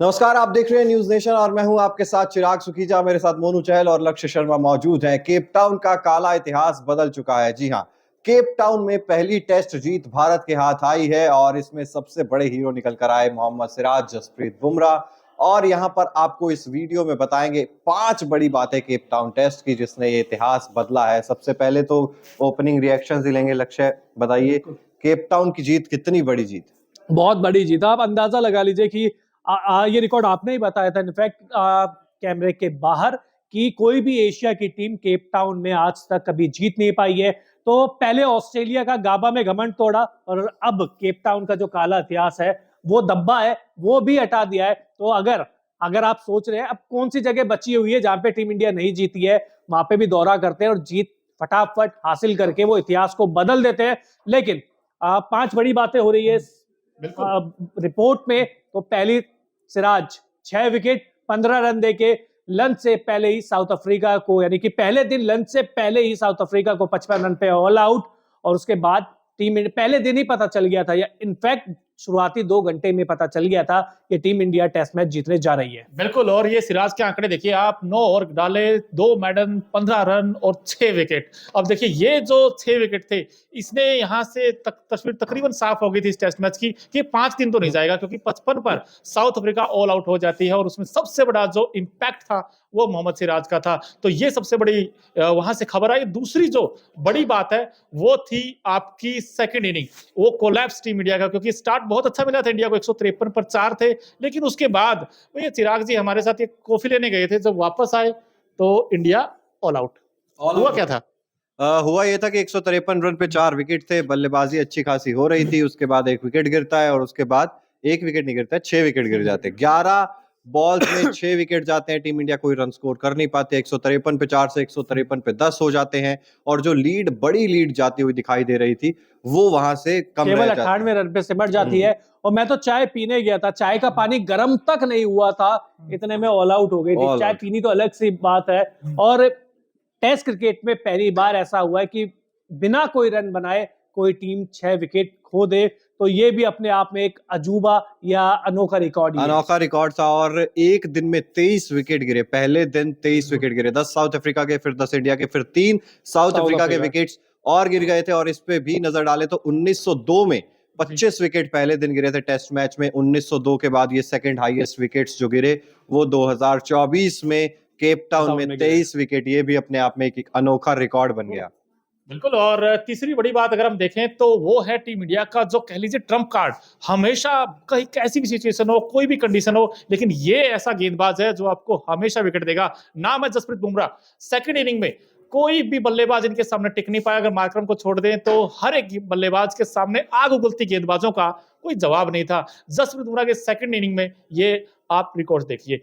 नमस्कार, आप देख रहे हैं न्यूज नेशन और मैं हूं आपके साथ चिराग सुखीजा। मेरे साथ मोनू चहल और लक्ष्य शर्मा मौजूद हैं। केप टाउन का काला इतिहास बदल चुका है। जी हां, केप टाउन में पहली टेस्ट जीत भारत के हाथ आई है और इसमें सबसे बड़े हीरो निकल कर आए मोहम्मद सिराज, जसप्रीत बुमराह। और यहां पर आपको इस वीडियो में बताएंगे 5 बड़ी बातें केप टाउन टेस्ट की जिसने ये इतिहास बदला है। सबसे पहले तो ओपनिंग रिएक्शंस ही लेंगे। लक्ष्य, बताइए केप टाउन की जीत कितनी बड़ी जीत? बहुत बड़ी जीत। आप अंदाजा लगा लीजिए कि ये रिकॉर्ड आपने ही बताया था इनफैक्ट कैमरे के बाहर कि कोई भी एशिया की टीम केप टाउन में आज तक कभी जीत नहीं पाई है। तो पहले ऑस्ट्रेलिया का गाबा में घमंड तोड़ा और अब केप टाउन का जो काला इतिहास है, वो धब्बा है, वो भी हटा दिया है। तो अगर आप सोच रहे हैं अब कौन सी जगह बची हुई है जहां पे टीम इंडिया नहीं जीती है, वहां पे भी दौरा करते हैं और जीत फटाफट हासिल करके वो इतिहास को बदल देते हैं। लेकिन 5 बड़ी बातें हो रही है रिपोर्ट में। तो पहली, सिराज 6 विकेट 15 रन देके लंच से पहले ही साउथ अफ्रीका को, यानी कि पहले दिन लंच से पहले ही साउथ अफ्रीका को 55 रन पे ऑल आउट। और उसके बाद टीम इंडिया पहले दिन ही पता चल गया था, या इनफैक्ट शुरुआती 2 घंटे में पता चल गया था कि टीम इंडिया टेस्ट मैच जीतने जा रही है। बिल्कुल। और ये सिराज के आंकड़े देखिए आप, 9 ओवर डाले, 2 मेडन, 15 रन और 6 विकेट। अब देखिए ये जो 6 विकेट थे, इसने यहाँ से तस्वीर तकरीबन साफ हो गई थी इस टेस्ट मैच की कि 5 दिन तो नहीं जाएगा, क्योंकि 55 पर साउथ अफ्रीका ऑल आउट हो जाती है और उसमें सबसे बड़ा जो इम्पैक्ट था वो मोहम्मद सिराज का था। तो ये सबसे बड़ी वहां से खबर आई। दूसरी जो बड़ी बात है वो थी आपकी सेकंड इनिंग, वो कोलैप्स टीम इंडिया का, क्योंकि स्टार्ट बहुत अच्छा मिला था इंडिया को, 153 पर 4 थे, लेकिन उसके बाद ये चिराग जी हमारे साथ ये कॉफी लेने गए थे, जब वापस आए तो इंडिया ऑल आउट हुआ। क्या था? हुआ ये था कि 153 रन पे 4 विकेट थे, बल्लेबाजी अच्छी खासी हो रही थी। उसके बाद 1 विकेट गिरता है और उसके बाद 1 विकेट नहीं गिरता है, 6 विकेट गिर जाते हैं। 11 बॉल्स में 6 विकेट जाते हैं। टीम इंडिया कोई रन स्कोर कर नहीं पाते। 153 पे 4 से 153 पे 10 हो जाते हैं और जो बड़ी लीड जाती हुई दिखाई दे रही थी वो वहां से कम केवल 98 रन पे सिमट जाती है। और मैं तो चाय पीने गया था, चाय का पानी गर्म तक नहीं हुआ था, इतने में ऑल आउट हो गई थी। चाय पीनी तो अलग सी बात है। और टेस्ट क्रिकेट में पहली बार ऐसा हुआ है कि बिना कोई रन बनाए कोई टीम 6 विकेट खो दे, तो ये भी अपने आप में एक अजूबा या अनोखा रिकॉर्ड था। और एक दिन में 23 विकेट गिरे। पहले दिन 23 विकेट गिरे, 10 साउथ अफ्रीका के, फिर 10 इंडिया के, फिर 3 साउथ अफ्रीका के विकेट्स और गिर गए थे। और इस पे भी नजर डाले तो 1902 में 25 विकेट पहले दिन गिरे थे टेस्ट मैच में। 1902 के बाद ये सेकंड हाईएस्ट विकेट्स जो गिरे वो 2024 में केप टाउन में 23 विकेट। ये भी अपने आप में एक अनोखा रिकॉर्ड बन गया। बिल्कुल। और तीसरी बड़ी बात अगर हम देखें तो वो है टीम इंडिया का जो कह लीजिए ट्रम्प कार्ड। हमेशा कहीं कैसी भी सिचुएशन हो, कोई भी कंडीशन हो, लेकिन ये ऐसा गेंदबाज है जो आपको हमेशा विकेट देगा। नाम है जसप्रीत बुमराह। सेकंड इनिंग में कोई भी बल्लेबाज इनके सामने टिक नहीं पाया। अगर मार्करम को छोड़ दें तो हर एक बल्लेबाज के सामने आग उगलती गेंदबाजों का कोई जवाब नहीं था। जसप्रीत बुमराह के सेकंड इनिंग में ये आप रिकॉर्ड देखिए।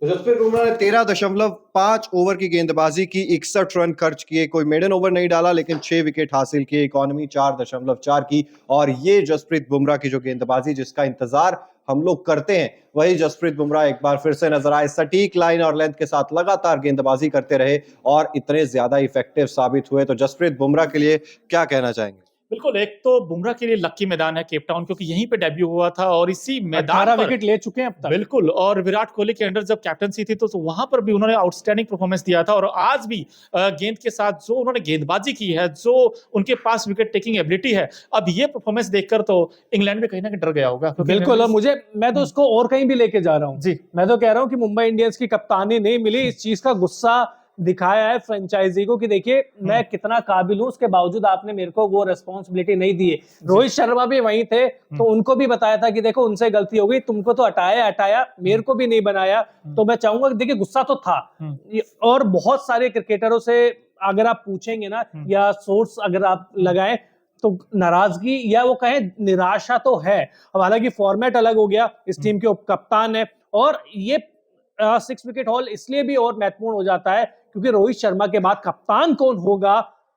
जसप्रीत बुमराह ने 13.5 ओवर की गेंदबाजी की, 61 रन खर्च किए, कोई मेडन ओवर नहीं डाला, लेकिन 6 विकेट हासिल किए, इकोनॉमी 4.4 की। और ये जसप्रीत बुमराह की जो गेंदबाजी जिसका इंतजार हम लोग करते हैं, वही जसप्रीत बुमराह एक बार फिर से नजर आए। सटीक लाइन और लेंथ के साथ लगातार गेंदबाजी करते रहे और इतने ज्यादा इफेक्टिव साबित हुए। तो जसप्रीत बुमराह के लिए क्या कहना चाहेंगे? बिल्कुल। एक तो बुमराह के लिए लकी मैदान है केप टाउन, क्योंकि यहीं पे डेब्यू हुआ था और इसी मैदान पर विकेट ले चुके हैं अब तक। बिल्कुल। और विराट कोहली के अंडर जब कैप्टनसी थी तो वहां पर भी उन्होंने आउटस्टैंडिंग परफॉर्मेंस दिया था। और आज भी गेंद के साथ जो उन्होंने गेंदबाजी की है, जो उनके पास विकेट टेकिंग एबिलिटी है, अब ये परफॉर्मेंस देखकर तो इंग्लैंड भी कहीं ना कहीं डर गया होगा। बिल्कुल। और मैं तो उसको और कहीं भी लेके जा रहा हूँ जी। मैं तो कह रहा हूँ कि मुंबई इंडियंस की कप्तानी नहीं मिली, इस चीज का गुस्सा दिखाया है फ्रेंचाइजी को कि देखिए मैं कितना काबिल हूं, उसके बावजूद आपने मेरे को वो रेस्पॉन्सिबिलिटी नहीं दी है। रोहित शर्मा भी वहीं थे तो उनको भी बताया था कि देखो उनसे गलती हो गई, तुमको तो हटाया, मेरे को भी नहीं बनाया। तो मैं चाहूंगा कि देखिए गुस्सा तो था। और बहुत सारे क्रिकेटरों से अगर आप पूछेंगे ना, या सोर्स अगर आप लगाएं, तो नाराजगी या वो कहें निराशा तो है। अब हालांकि फॉर्मेट अलग हो गया, इस टीम के उप कप्तान है, और ये 6 विकेट हॉल इसलिए भी और महत्वपूर्ण हो जाता है क्योंकि रोहित शर्मा के बाद कप्तान कौन होगा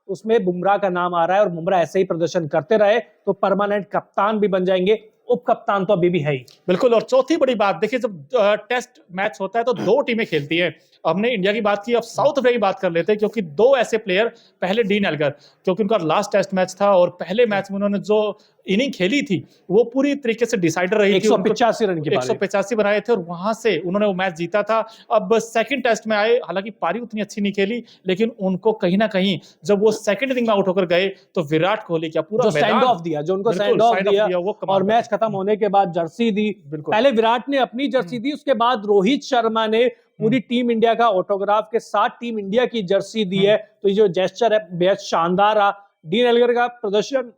उसमें बुमराह का नाम आ रहा है। और बुमराह ऐसे ही प्रदर्शन करते रहे तो परमानेंट कप्तान भी बन जाएंगे, उप कप्तान तो अभी भी है ही। बिल्कुल। और चौथी बड़ी बात देखिए, जब टेस्ट मैच होता है तो 2 टीमें खेलती है। हमने इंडिया की बात की, अब साउथ अफ्रीका की बात कर लेते हैं, क्योंकि 2 ऐसे प्लेयर, पहले डीन एल्गर, क्योंकि उनका लास्ट टेस्ट मैच था और पहले मैच में उन्होंने जो इनिंग खेली थी वो पूरी तरीके से डिसाइडर रही थी। 185 रन की पारी। 185 बनाए थे और वहां से उन्होंने वो मैच जीता था। अब सेकंड टेस्ट में आए, हालांकि पारी उतनी अच्छी नहीं खेली, लेकिन उनको कहीं ना कहीं जब वो सेकंड इनिंग में आउट होकर गए तो विराट कोहली क्या पूरा जो स्टैंड मैदान ऑफ दिया, जो उनको बिल्कुल, स्टैंड ऑफ send off दिया दिया, वो कमाल और का मैच खत्म होने के बाद जर्सी दी। बिल्कुल। पहले विराट ने अपनी जर्सी दी, उसके बाद रोहित शर्मा ने पूरी टीम इंडिया का ऑटोग्राफ के साथ टीम इंडिया की जर्सी दी है। तो ये जो जेस्चर है बेहद शानदार रहा। डीन एल्गर का प्रदर्शन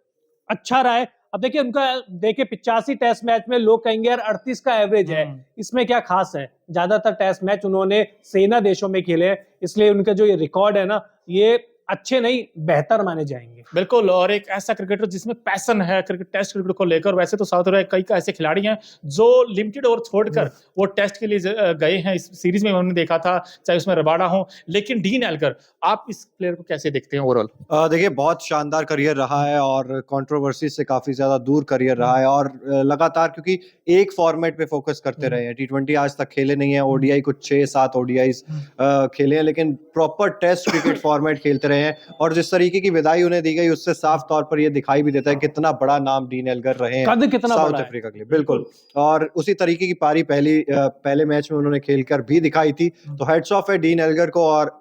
अच्छा रहा है। अब देखिए उनका, देखिए 85 टेस्ट मैच में लोग कहेंगे यार 38 का एवरेज है, इसमें क्या खास है? ज्यादातर टेस्ट मैच उन्होंने सेना देशों में खेले हैं, इसलिए उनका जो ये रिकॉर्ड है ना, ये अच्छे नहीं बेहतर माने जाएंगे। बिल्कुल, और एक ऐसा क्रिकेटर जिसमें पैशन है क्रिकेट, टेस्ट क्रिकेट को लेकर। वैसे तो साउथ अफ्रीका कई ऐसे खिलाड़ी हैं जो लिमिटेड ओवर छोड़कर वो टेस्ट के लिए गए हैं। इस सीरीज में उन्होंने देखा था, चाहे उसमें रबाडा हो। लेकिन डीन एल्गर, आप इस प्लेयर को कैसे देखते हैं ओवरऑल? देखिए बहुत शानदार करियर रहा है और कंट्रोवर्सी से काफी ज्यादा दूर करियर रहा है और लगातार, क्योंकि एक फॉर्मेट पे फोकस करते रहे हैं। टी20 आज तक खेले नहीं है, ओडीआई कुछ 6-7 ओडीआईज खेले हैं, लेकिन प्रॉपर टेस्ट क्रिकेट फॉर्मेट खेलते रहे हैं। और जिस तरीके की विदाई उन्हें दी गई उससे साफ तौर पर यह दिखाई भी देता है कितना बड़ा नाम डीन एल्गर रहे हैं कद कितना साउथ बड़ा है। अफ्रीका के लिए। बिल्कुल, और उसी तरीके की पारी पहले मैच में उन्होंने खेलकर भी दिखाई थी। तो हेड्स ऑफ है डीन एल्गर को। और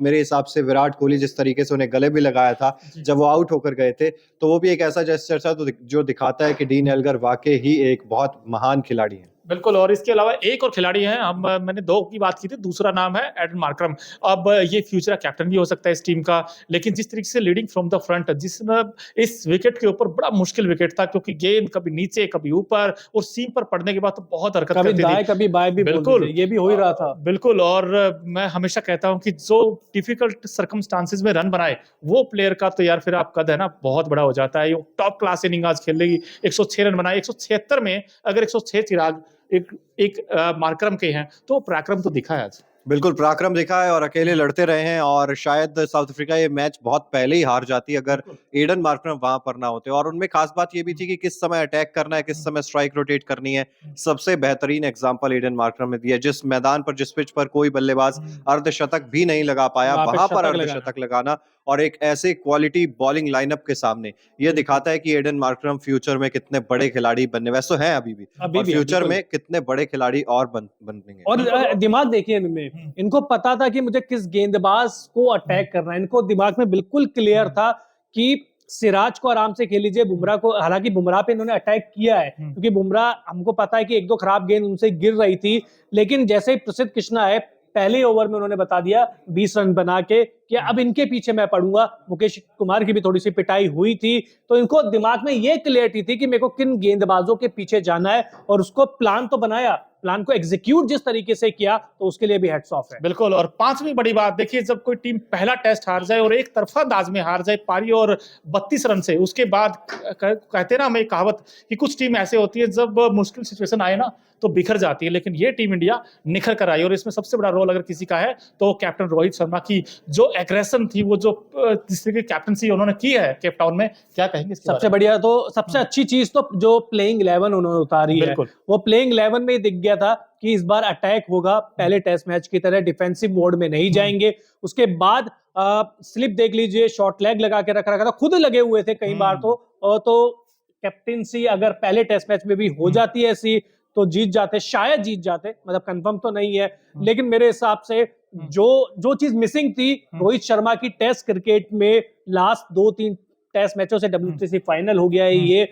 मेरे हिसाब से विराट कोहली जिस तरीके से उन्हें गले भी लगाया था जब वो आउट होकर गए थे, तो वो भी एक ऐसा जेस्चर था जो दिखाता है कि डीन एल्गर वाकई ही एक बहुत महान खिलाड़ी है। बिल्कुल, और इसके अलावा एक और खिलाड़ी हैं, हम मैंने दो की बात की थी, दूसरा नाम है एडन मार्करम। अब ये फ्यूचर कैप्टन भी हो सकता है इस टीम का, लेकिन जिस तरीके से लीडिंग फ्रॉम द फ्रंट, जिसने इस विकेट के ऊपर बड़ा मुश्किल विकेट था, क्योंकि गेंद कभी नीचे कभी ऊपर और सीम पर पड़ने के बाद तो बहुत हरकत कभी करती दाएं थी। कभी बाएं भी बिल्कुल, ये भी हो ही रहा था। बिल्कुल, और मैं हमेशा कहता हूं कि जो डिफिकल्ट सर्कमस्टांसेस में रन बनाए वो प्लेयर का तो यार फिर आप कद है ना बहुत बड़ा हो जाता है। टॉप क्लास इनिंग आज खेल लेगी, 106 रन बनाए। 176 में अगर 106 चिराग एक मार्करम के हैं तो पराक्रम तो दिखा है आज। बिल्कुल पराक्रम दिखा है और अकेले लड़ते रहे हैं। और शायद साउथ अफ्रीका ये मैच बहुत पहले ही हार जाती अगर एडन मार्करम वहां पर ना होते। और उनमें खास बात ये भी थी कि किस समय अटैक करना है, किस समय स्ट्राइक रोटेट करनी है। सबसे बेहतरीन एग्जांपल एडन मार्करम ने दिया। जिस मैदान पर, जिस पिच पर कोई बल्लेबाज अर्धशतक भी नहीं लगा पाया, वहां पर अर्धशतक लगाना और एक ऐसे क्वालिटी बॉलिंग लाइनअप के सामने, ये दिखाता है कि एडन मार्करम फ्यूचर में कितने बड़े खिलाड़ी बनने, वैसे हैं अभी भी, और फ्यूचर में कितने बड़े खिलाड़ी और बनेंगे। और दिमाग देखिए इनमें, इनको पता था कि मुझे किस गेंदबाज को अटैक करना है। इनको दिमाग में बिल्कुल क्लियर था कि सिराज को आराम से खेल लीजिए, बुमराह को, हालांकि बुमराह पे इन्होंने अटैक किया है क्योंकि बुमराह, हमको पता है कि एक दो खराब गेंद उनसे गिर रही थी, लेकिन जैसे ही प्रसिद्ध कृष्णा है पहले ओवर में उन्होंने बता दिया 20 रन बना के कि अब इनके पीछे मैं पड़ूंगा। मुकेश कुमार की भी थोड़ी सी पिटाई हुई थी, तो इनको दिमाग में ये क्लियरिटी थी कि मेरे को किन गेंदबाजों के पीछे जाना है, और उसको प्लान तो बनाया, प्लान को एग्जीक्यूट जिस तरीके से किया, तो उसके लिए भी हेड्स ऑफ है। बिल्कुल, और पांचवी बड़ी बात देखिए, जब कोई टीम पहला टेस्ट हार जाए और एक तरफा अंदाज में हार जाए पारी और 32 रन से, उसके बाद कहते ना, हमें एक कहावत कि कुछ टीम ऐसे होती है जब मुश्किल सिचुएशन आए ना तो बिखर जाती है, लेकिन ये टीम इंडिया निखर कर आई। और इसमें सबसे बड़ा रोल अगर किसी का है तो कैप्टन रोहित शर्मा की जो एग्रेशन थी, वो जो जिस तरीके की कैप्टनसी उन्होंने की है केप टाउन में, क्या कहेंगे इसके सबसे बढ़िया तो सबसे अच्छी चीज तो जो प्लेइंग 11 उन्होंने उतारी है, वो प्लेइंग 11 में दिख गया था कि इस बार अटैक होगा, पहले टेस्ट मैच की तरह डिफेंसिव मोड में नहीं जाएंगे। उसके बाद स्लिप देख लीजिए, शॉर्ट लेग लगा के रखा था, खुद लगे हुए थे कई बार। तो कैप्टनसी अगर पहले टेस्ट मैच में भी हो जाती है ऐसी, तो जीत जाते, शायद जीत जाते, मतलब कंफर्म तो नहीं है, लेकिन मेरे हिसाब से जो चीज मिसिंग थी रोहित शर्मा की टेस्ट क्रिकेट में, लास्ट 2-3 टेस्ट मैचों से WTC फाइनल हो गया है ये,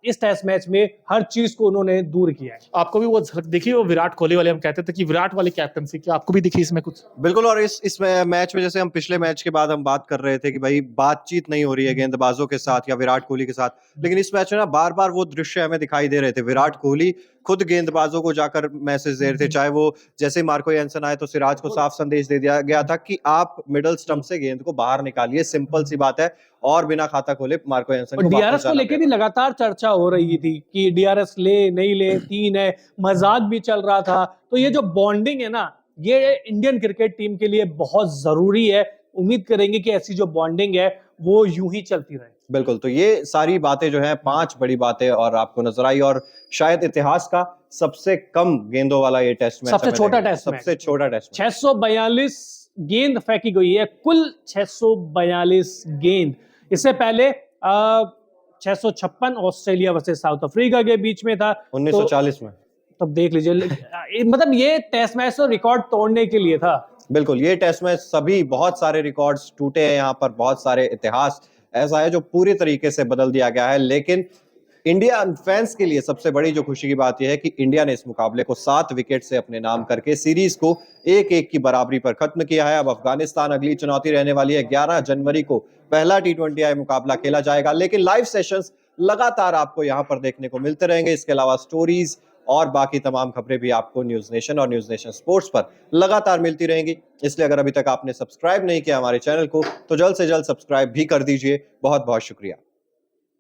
इस टेस्ट मैच में हर चीज को उन्होंने दूर किया है। आपको भी वो झलक दिखी, वो विराट कोहली वाले, हम कहते थे कि विराट वाली कैप्टनसी, क्या आपको भी दिखी इसमें कुछ? बिल्कुल, और इस मैच में, जैसे हम पिछले मैच के बाद हम बात कर रहे थे कि भाई बातचीत नहीं हो रही है गेंदबाजों के साथ या विराट कोहली के साथ, लेकिन इस मैच में ना बार बार वो दृश्य हमें दिखाई दे रहे थे। विराट कोहली खुद गेंदबाजों को जाकर मैसेज दे रहे थे, चाहे वो जैसे मार्को यानसन आए तो सिराज को साफ संदेश दे दिया गया था कि आप मिडल स्टंप से गेंद को बाहर निकालिए, सिंपल सी बात है, और बिना खाता खोले मार्को यानसन को डीआरएस को लेके भी लगातार चर्चा हो रही थी कि डीआरएस ले नहीं ले, 3 है, मजाक भी चल रहा था। तो ये जो बॉन्डिंग है ना, ये इंडियन क्रिकेट टीम के लिए बहुत जरूरी है। उम्मीद करेंगे कि ऐसी जो बॉन्डिंग है वो यूं ही चलती रहे। बिल्कुल, तो ये सारी बातें जो हैं, 5 बड़ी बातें और आपको नजर आई, और शायद इतिहास का सबसे कम गेंदों वाला ये टेस्ट मैच, सबसे छोटा टेस्ट मैच, सबसे छोटा टेस्ट, 642 गेंद फेंकी गई है, कुल 642 गेंद। इससे पहले 656 ऑस्ट्रेलिया वर्सेस साउथ अफ्रीका के बीच में था। 1940 में। तब देख लीजिए मतलब ये टेस्ट मैच तो रिकॉर्ड तोड़ने के लिए था। बिल्कुल, ये टेस्ट मैच सभी बहुत सारे रिकॉर्ड्स टूटे हैं, यहाँ पर बहुत सारे इतिहास ऐसा है जो पूरी तरीके से बदल दिया गया है। लेकिन इंडिया फैंस के लिए सबसे बड़ी जो खुशी की बात यह है कि इंडिया ने इस मुकाबले को 7 विकेट से अपने नाम करके सीरीज को 1-1 की बराबरी पर खत्म किया है। अब अफगानिस्तान अगली चुनौती रहने वाली है। 11 जनवरी को पहला T20I मुकाबला खेला जाएगा, लेकिन लाइव सेशंस लगातार आपको यहाँ पर देखने को मिलते रहेंगे। इसके अलावा स्टोरीज और बाकी तमाम खबरें भी आपको न्यूज नेशन और न्यूज नेशन स्पोर्ट्स पर लगातार मिलती रहेंगी। इसलिए अगर अभी तक आपने सब्सक्राइब नहीं किया हमारे चैनल को तो जल्द से जल्द सब्सक्राइब भी कर दीजिए। बहुत बहुत शुक्रिया।